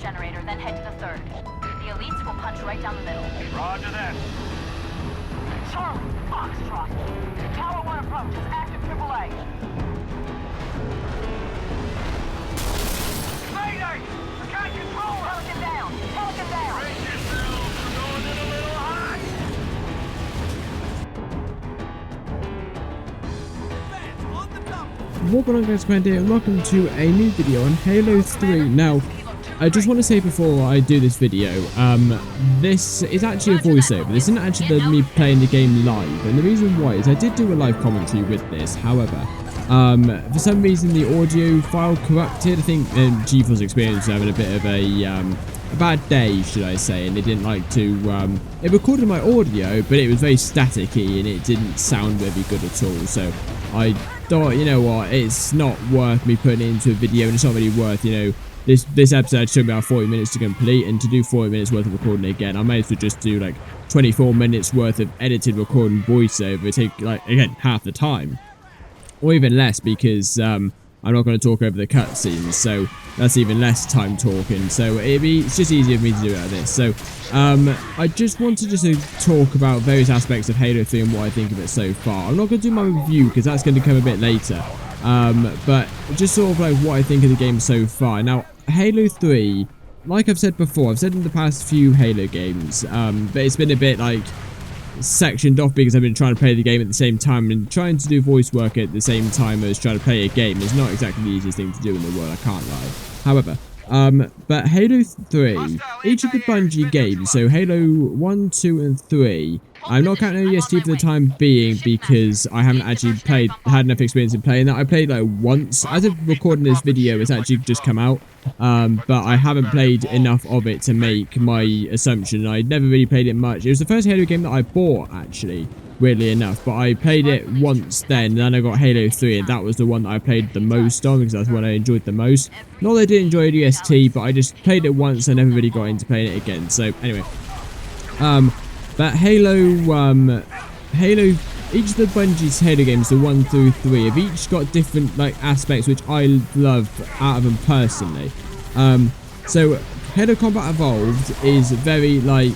first generator, then head to the third. The elites will punch right down the middle. Roger that. Charlie, Foxtrot. Tower 1 approach is active AAA. Mayday! I can't control her! Pelican down! Pelican down! Brace yourselves! We're going in a little hot! What going on, guys? Here and welcome to a new video on Halo 3. Now, I just want to say before I do this video, this is actually a voiceover. This isn't actually me playing the game live, and the reason why is I did do a live commentary with this. However, for some reason the audio file corrupted. I think GeForce Experience was having a bit of a bad day, should I say, and it didn't like to. It recorded my audio, but it was very staticky and it didn't sound very good at all. So I thought, you know what, it's not worth me putting it into a video, and it's not really worth, you know. This episode took me about 40 minutes to complete, and to do 40 minutes worth of recording again, I may as well just do like 24 minutes worth of edited recording voiceover. It take like, again, half the time, or even less, because I'm not going to talk over the cutscenes, so that's even less time talking. So it's just easier for me to do it like this. So I just wanted to talk about various aspects of Halo 3 and what I think of it so far. I'm not going to do my review because that's going to come a bit later. But just sort of like what I think of the game so far. Now, Halo 3, like I've said before, I've said in the past few Halo games, but it's been a bit like sectioned off because I've been trying to play the game at the same time, and trying to do voice work at the same time as trying to play a game is not exactly the easiest thing to do in the world, I can't lie. However, but Halo 3, each of the Bungie games, so Halo 1, 2 and 3, I'm not counting ODST for the time being because I haven't actually had enough experience in playing that. I played like once. As of recording this video, it's actually just come out, but I haven't played enough of it to make my assumption. I'd never really played it much. It was the first Halo game that I bought, actually, weirdly enough, but I played it once then I got Halo 3, and that was the one that I played the most on because that's what I enjoyed the most. Not that I did enjoy ODST, but I just played it once and never really got into playing it again. So anyway, but Halo, each of the Bungie's Halo games, the 1 through 3, have each got different like aspects which I love out of them personally. So Halo Combat Evolved is very like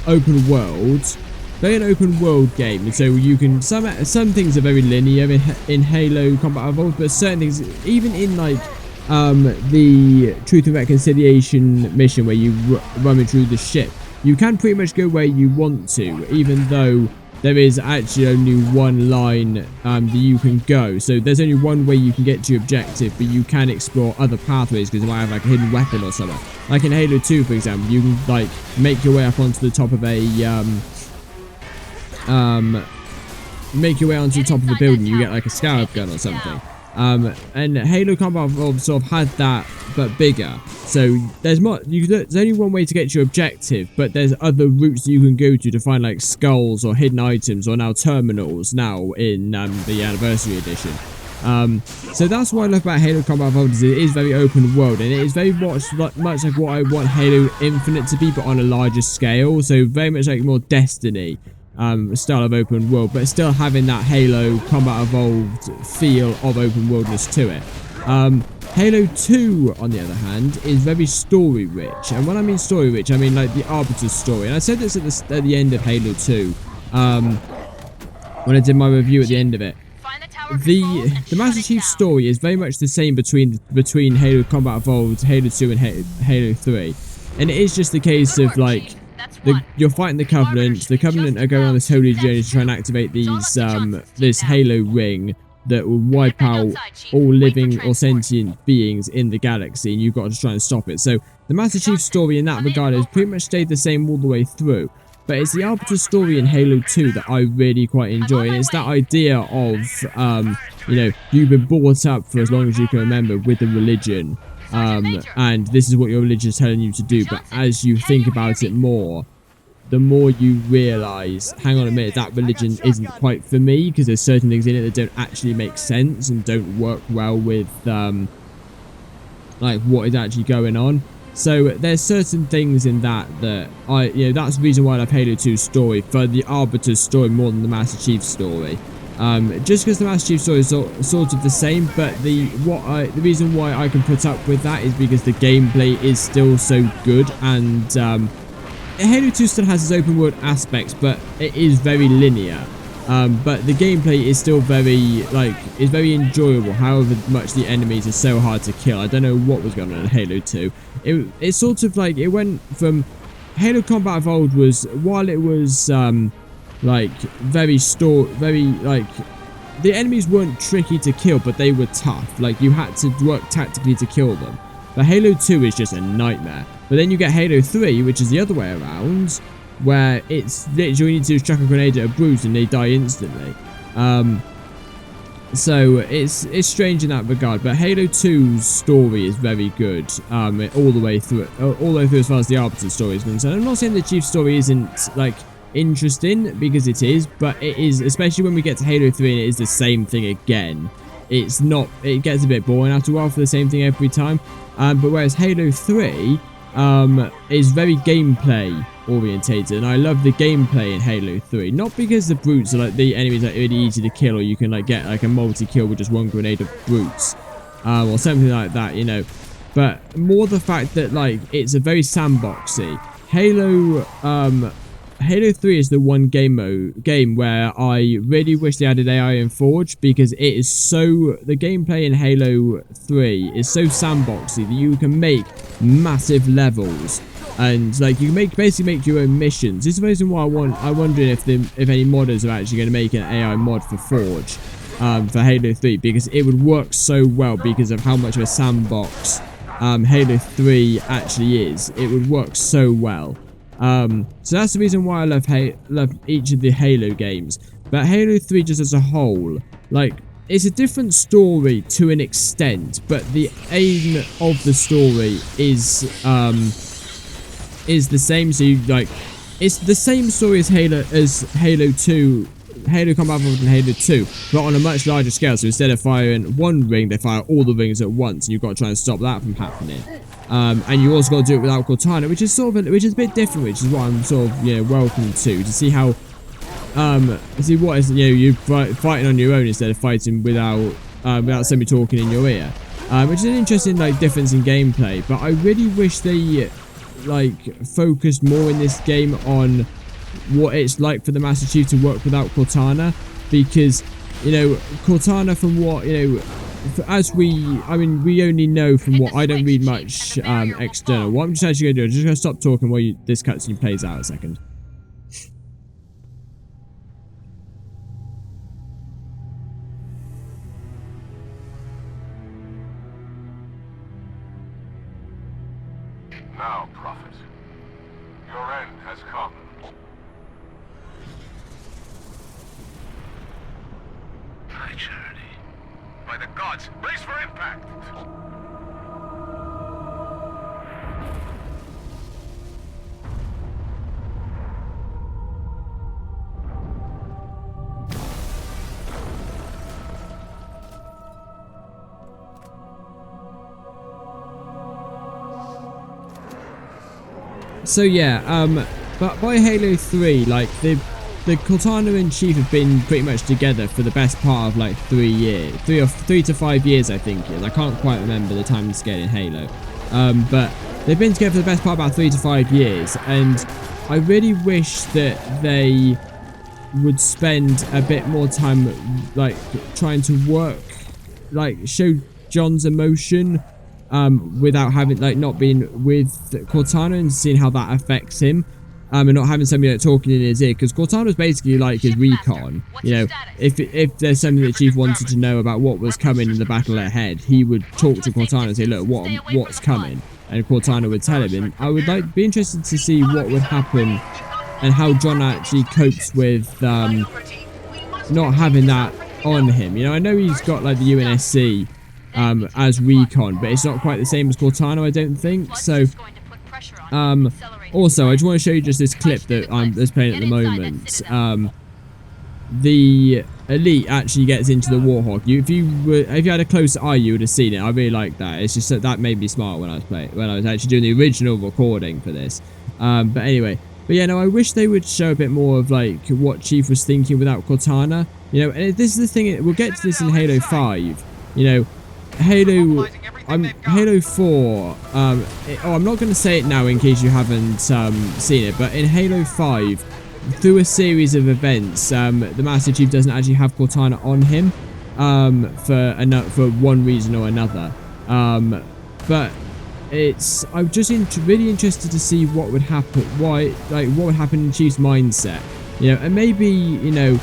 open world, very an open world game. So you can some things are very linear in Halo Combat Evolved, but certain things, even in like the Truth and Reconciliation mission where you run through the ship, you can pretty much go where you want to, even though there is actually only one line that you can go. So there's only one way you can get to your objective, but you can explore other pathways because you might have like a hidden weapon or something. Like in Halo 2, for example, you can like make your way up onto the top of a make your way onto the top of a building. You get like a scarab gun or something. And Halo Combat Evolved sort of had that, but bigger. So there's only one way to get to your objective, but there's other routes that you can go to find like skulls or hidden items, or now terminals now in the Anniversary Edition. So that's what I love about Halo Combat Evolved, is it is very open world, and it is very much like what I want Halo Infinite to be, but on a larger scale. So very much like more Destiny style of open world, but still having that Halo Combat Evolved feel of open worldness to it. Halo 2, on the other hand, is very story rich, and when I mean story rich, I mean like the Arbiter's story. And I said this at the end of Halo 2, when I did my review at the end of it. The Master Chief story is very much the same between Halo Combat Evolved, Halo 2, and Halo 3, and it is just a case of like you're fighting the Covenant. The Covenant are going on this holy journey to try and activate these this Halo ring that will wipe out all living or sentient beings in the galaxy, and you've got to try and stop it. So the Master Chief story in that regard has pretty much stayed the same all the way through, but it's the Arbiter story in Halo 2 that I really quite enjoy, and it's that idea of you know, you've been brought up for as long as you can remember with the religion, and this is what your religion is telling you to do, but as you think about it more, the more you realise, hang on a minute, that religion isn't quite for me, because there's certain things in it that don't actually make sense and don't work well with like what is actually going on. So there's certain things in that that's the reason why I love Halo 2's story, for the Arbiter's story more than the Master Chief's story. Just because the Master Chief story is sort of the same, but the reason why I can put up with that is because the gameplay is still so good, and Halo 2 still has its open world aspects, but it is very linear. But the gameplay is still very enjoyable. However much the enemies are so hard to kill. I don't know what was going on in Halo 2. It's sort of like it went from Halo Combat Evolved was, while it was the enemies weren't tricky to kill, but they were tough. Like, you had to work tactically to kill them. But Halo 2 is just a nightmare. But then you get Halo 3, which is the other way around, where it's literally you need to chuck a grenade at a brute and they die instantly. So it's strange in that regard. But Halo 2's story is very good, all the way through as far as the Arbiter story is concerned. I'm not saying the Chief story isn't interesting, because it is, but it is, especially when we get to Halo 3 and it is the same thing again. It gets a bit boring after a while for the same thing every time. But whereas Halo 3 is very gameplay orientated, and I love the gameplay in Halo 3. Not because the brutes are the enemies are really easy to kill, or you can get a multi-kill with just one grenade of brutes, or something like that, you know. But more the fact that it's a very sandboxy. Halo 3 is the one game where I really wish they added AI in Forge, because it is the gameplay in Halo 3 is so sandboxy that you can make massive levels, and you can basically make your own missions. This is the reason why I'm wondering if any modders are actually going to make an AI mod for Forge for Halo 3, because it would work so well because of how much of a sandbox Halo 3 actually is. It would work so well. So that's the reason why I love each of the Halo games. But Halo 3 just as a whole, it's a different story to an extent, but the aim of the story is the same. So it's the same story as Halo 2, Halo Combat Evolved and Halo 2, but on a much larger scale. So instead of firing one ring, they fire all the rings at once, and you've got to try and stop that from happening. And you also got to do it without Cortana, which is a bit different, which is what I'm welcome to see how see what is you fighting on your own instead of fighting without somebody talking in your ear, which is an interesting difference in gameplay. But I really wish they focused more in this game on what it's like for the Master Chief to work without Cortana, because Cortana, from what we only know from what I don't read much external. What I'm just actually going to do, I'm just going to stop talking while this cutscene plays out a second. Now, Prophet, your end has come. My journey. By the gods, brace for impact! So yeah, but by Halo 3, the Cortana and Chief have been pretty much together for the best part of 3 years, 3 to 5 years, I think it is. I can't quite remember the time scale in Halo, but they've been together for the best part of about 3 to 5 years, and I really wish that they would spend a bit more time trying to work, show John's emotion without having not being with Cortana, and seeing how that affects him. And not having somebody talking in his ear, because Cortana's basically his recon. If there's something that Chief wanted to know about what was coming in the battle ahead, he would talk to Cortana and say, look, what's coming, and Cortana would tell him. And I would be interested to see what would happen and how John actually copes with not having that on him. I know he's got the UNSC as recon, but it's not quite the same as Cortana, I don't think. So also, I just want to show you just this clip that that's playing at the moment. The Elite actually gets into the Warhawk. If you had a close eye, you would have seen it. I really like that. It's just that made me smile when I was actually doing the original recording for this. But anyway, But yeah, no, I wish they would show a bit more of like what Chief was thinking without Cortana. You know, and this is the thing. We'll get to this in Halo 5. You know, Halo 4. I'm not going to say it now in case you haven't seen it. But in Halo 5, through a series of events, the Master Chief doesn't actually have Cortana on him for one reason or another. But I'm just really interested to see what would happen. What would happen in Chief's mindset? You know, and maybe, you know,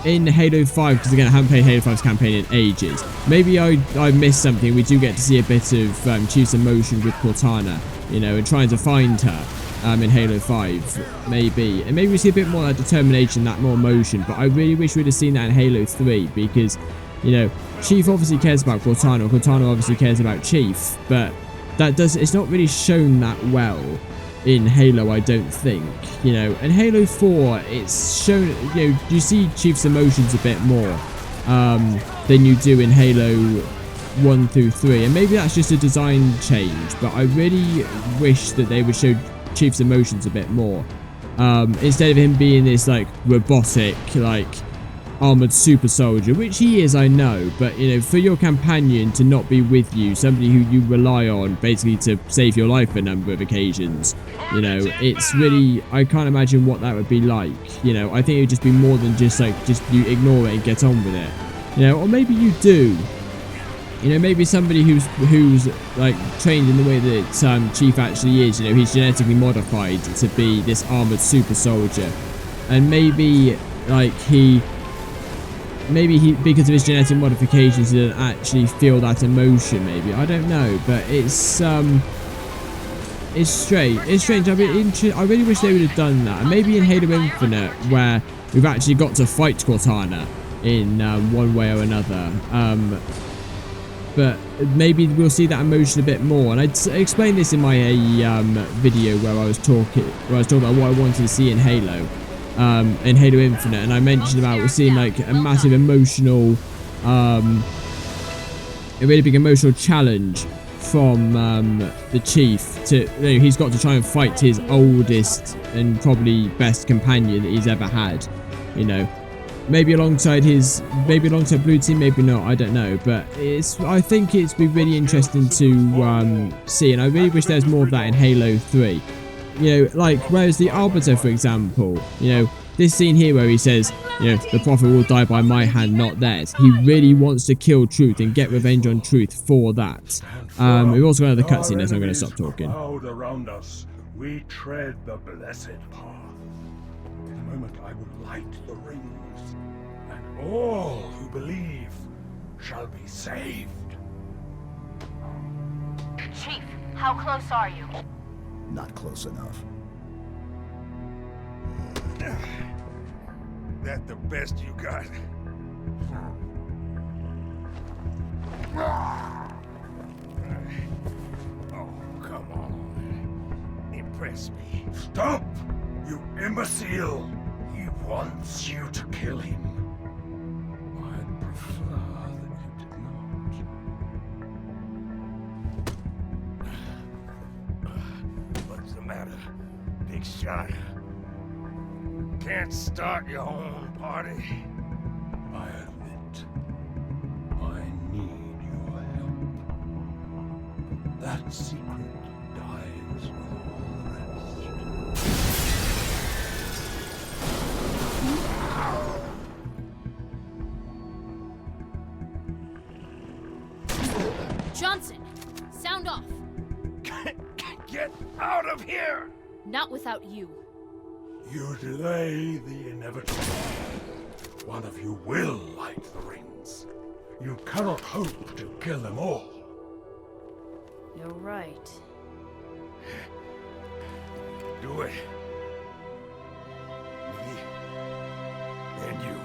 in Halo 5, because again I haven't played Halo 5's campaign in ages, maybe I missed something. We do get to see a bit of Chief's emotion with Cortana, you know, and trying to find her in Halo 5, maybe. And maybe we see a bit more of that determination, that more emotion. But I really wish we'd have seen that in Halo 3, because, you know, Chief obviously cares about Cortana, Cortana obviously cares about Chief, but it's not really shown that well in Halo, I don't think, you know. And Halo 4, it's shown, you know, you see Chief's emotions a bit more than you do in Halo 1 through 3, and maybe that's just a design change, but I really wish that they would show Chief's emotions a bit more, instead of him being this like robotic, like armored super soldier, which he is, I know, but you know, for your companion to not be with you, somebody who you rely on basically to save your life a number of occasions, you know, it's really, I can't imagine what that would be like. You know, I think it would just be more than just you ignore it and get on with it, you know. Or maybe you do, you know, maybe somebody who's like trained in the way that Chief actually is, you know, he's genetically modified to be this armored super soldier, and maybe like maybe he, because of his genetic modifications, he doesn't actually feel that emotion. Maybe, I don't know, but it's strange. It's strange. I really wish they would have done that. And maybe in Halo Infinite, where we've actually got to fight Cortana in one way or another. But maybe we'll see that emotion a bit more. And I explained this in my video where I was talking about what I wanted to see in Halo Infinite, and I mentioned about we're seeing like a massive emotional, a really big emotional challenge from the Chief to, you know, he's got to try and fight his oldest and probably best companion that he's ever had, you know. Maybe alongside Blue Team, maybe not, I don't know, but I think it's been really interesting to see, and I really wish there's more of that in Halo 3. You know, like, whereas the Arbiter, for example, you know, this scene here where he says, you know, the Prophet will die by my hand, not theirs. He really wants to kill Truth and get revenge on Truth for that. We've also got another cutscene, so I'm going to stop talking. Around us, we tread the blessed path. In a moment I will light the rings, and all who believe shall be saved. Chief, how close are you? Not close enough. That the best you got? Oh, come on. Impress me. Stop! You imbecile! He wants you to kill him. I'd prefer that you did not. What's the matter, big shot? Can't start your own party? I admit, I need your help. That secret dies with all the rest. Johnson, sound off. Get out of here! Not without you. You delay the inevitable. One of you will light the rings. You cannot hope to kill them all. You're right. Do it. Me. And you.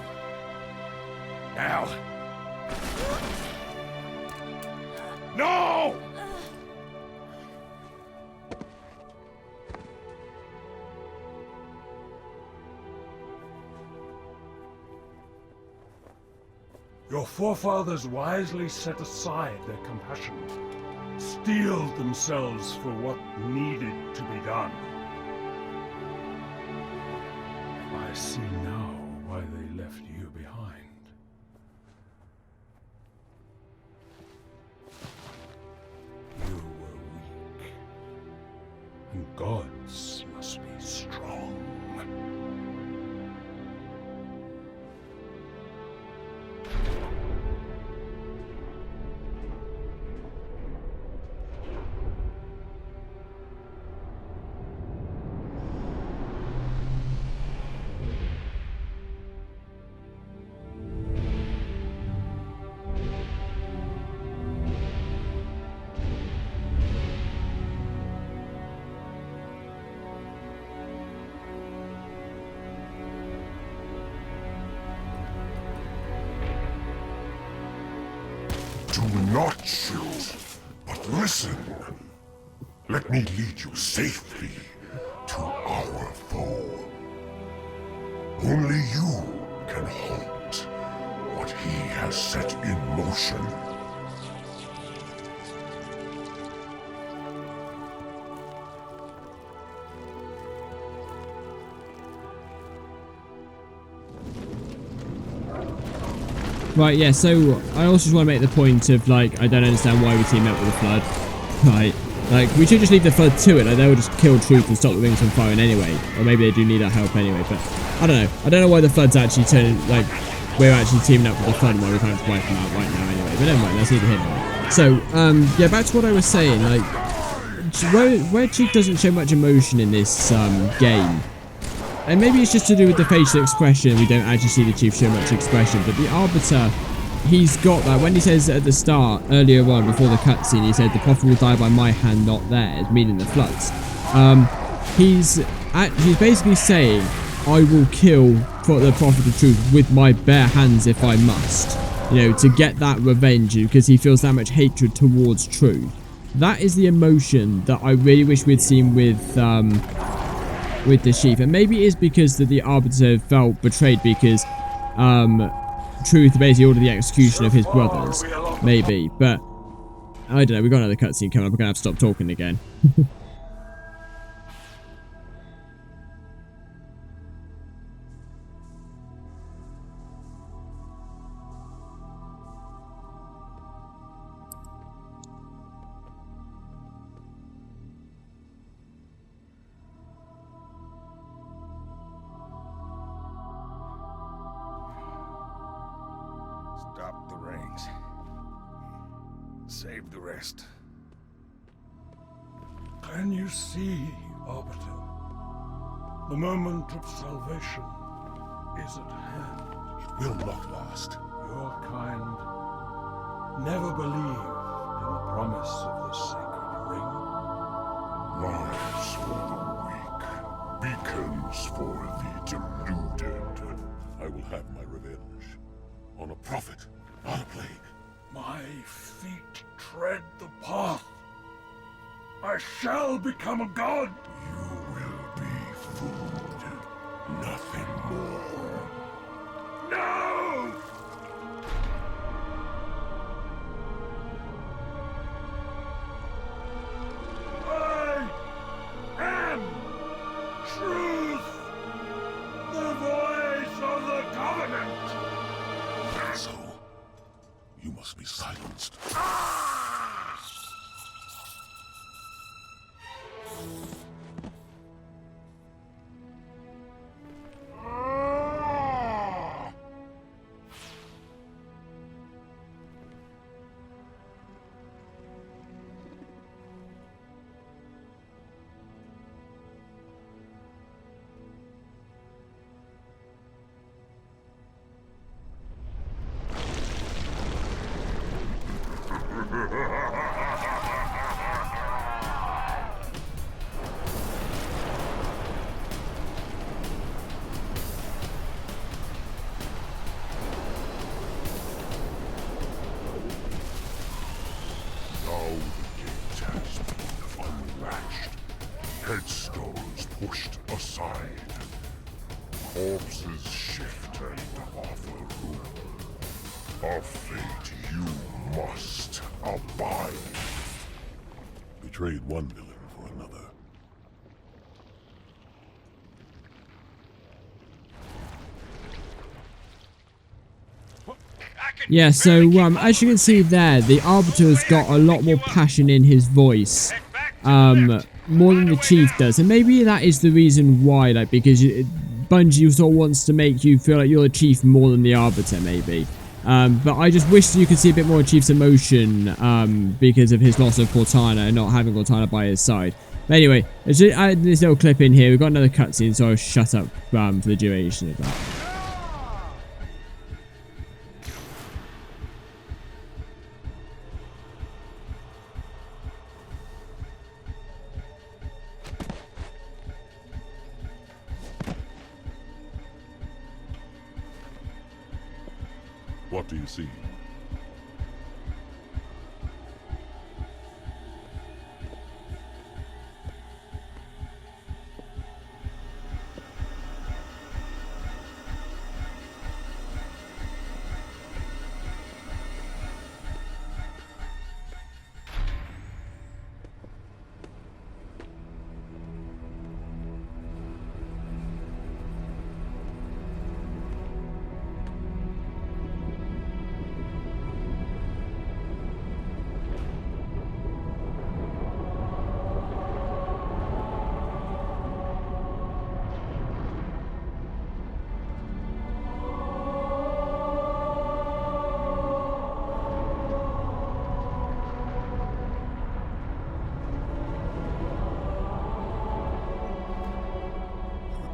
Now. No! Your forefathers wisely set aside their compassion, steeled themselves for what needed to be done. I see now why they left you behind. You were weak, and gods must be strong. Do not shoot, but listen. Let me lead you safely to our foe. Only you can halt what he has set in motion. Right, yeah, so I also just want to make the point of, like, I don't understand why we team up with the Flood. Right, like, we should just leave the Flood to it, like, they will just kill Truth and stop the wings from firing anyway. Or maybe they do need our help anyway, but I don't know. I don't know why the Flood's actually turning, like, we're actually teaming up with the Flood while we're trying to wipe them out right now anyway. But never mind, that's neither here nor there. So, yeah, back to what I was saying, like, where Chief doesn't show much emotion in this, game. And maybe it's just to do with the facial expression, we don't actually see the Chief show much expression, but the Arbiter, he's got that. When he says at the start, earlier on, before the cutscene, he said, the Prophet will die by my hand, not theirs, meaning the Floods. He's basically saying, I will kill for the Prophet of Truth with my bare hands if I must. You know, to get that revenge, because he feels that much hatred towards Truth. That is the emotion that I really wish we'd seen with the Chief, and maybe it is because that the Arbiter felt betrayed because Truth basically ordered the execution of his brothers, maybe, but I don't know, we've got another cutscene coming up, we're gonna have to stop talking again. Stop the rings. Save the rest. Can you see, Arbiter? The moment of salvation is at hand. It will not last. Your kind never believed in the promise of the sacred ring. Lives for the weak, beacons for the deluded. I will have my revenge. On a prophet, not a plague. My feet tread the path. I shall become a god. You will be food, nothing more. No! I am truth, the voice of the covenant. So, you must be silenced. Headstones pushed aside. Corpses shift and offer room. A fate you must abide. Betrayed one villain for another. Yeah, so as you can see there, the Arbiter's got a lot more passion in his voice, more than the Chief does, and maybe that is the reason why, like, because Bungie sort of wants to make you feel like you're the Chief more than the Arbiter, maybe. But I just wish you could see a bit more of Chief's emotion, because of his loss of Cortana and not having Cortana by his side. But anyway, let's just add this little clip in here. We've got another cutscene, so I'll shut up for the duration of that. What do you see?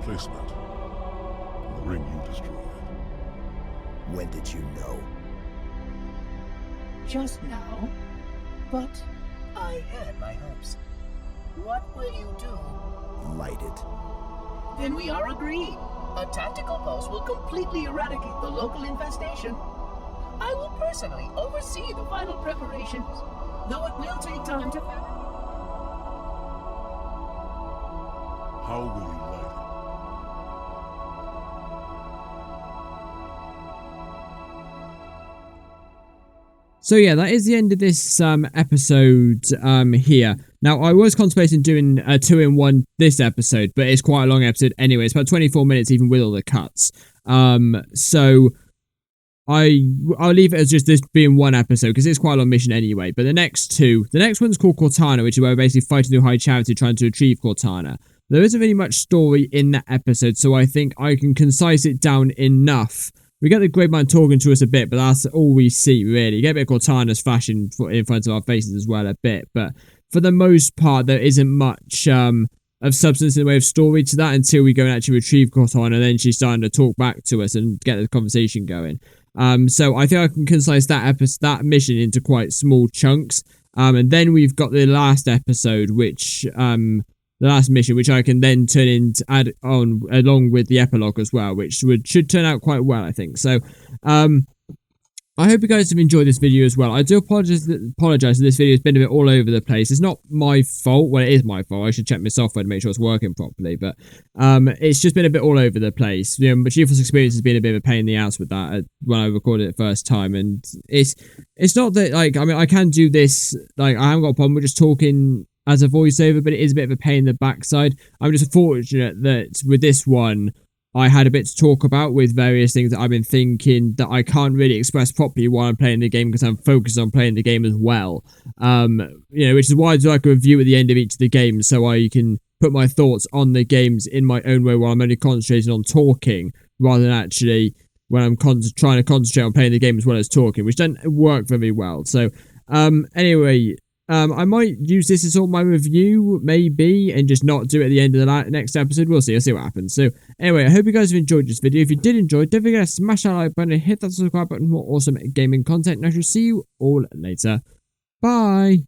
Replacement. The ring you destroyed. When did you know? Just now, but I had my hopes. What will you do? Light it. Then we are agreed. A tactical post will completely eradicate the local infestation. I will personally oversee the final preparations, though it will take time to... How will you light it? So yeah, that is the end of this episode here. Now, I was contemplating doing a 2-in-1 this episode, but it's quite a long episode anyway. It's about 24 minutes even with all the cuts. So I'll leave it as just this being one episode because it's quite a long mission anyway. But the next one's called Cortana, which is where we're basically fighting through High Charity trying to achieve Cortana. There isn't really much story in that episode, so I think I can concise it down enough. We get the Great Man talking to us a bit, but that's all we see, really. You get a bit of Cortana's flashing in front of our faces as well a bit, but for the most part, there isn't much of substance in the way of story to that until we go and actually retrieve Cortana, and then she's starting to talk back to us and get the conversation going. So I think I can concise that mission into quite small chunks, and then we've got the last episode, which... the last mission, which I can then add on along with the epilogue as well, which should turn out quite well, I think. So, I hope you guys have enjoyed this video as well. I do apologize that this video has been a bit all over the place. It's not my fault. Well, it is my fault. I should check my software to make sure it's working properly. But it's just been a bit all over the place. You know, but GeForce Experience has been a bit of a pain in the ass with that when I recorded it first time. And it's not that, like, I mean, I can do this. Like, I haven't got a problem with just talking as a voiceover, but it is a bit of a pain in the backside. I'm just fortunate that with this one, I had a bit to talk about with various things that I've been thinking that I can't really express properly while I'm playing the game because I'm focused on playing the game as well. You know, which is why I do like a review at the end of each of the games so I can put my thoughts on the games in my own way while I'm only concentrating on talking rather than actually when I'm trying to concentrate on playing the game as well as talking, which doesn't work very well. So, anyway... I might use this as all my review, maybe, and just not do it at the end of the next episode. We'll see. I'll see what happens. So, anyway, I hope you guys have enjoyed this video. If you did enjoy, don't forget to smash that like button and hit that subscribe button for more awesome gaming content. And I shall see you all later. Bye!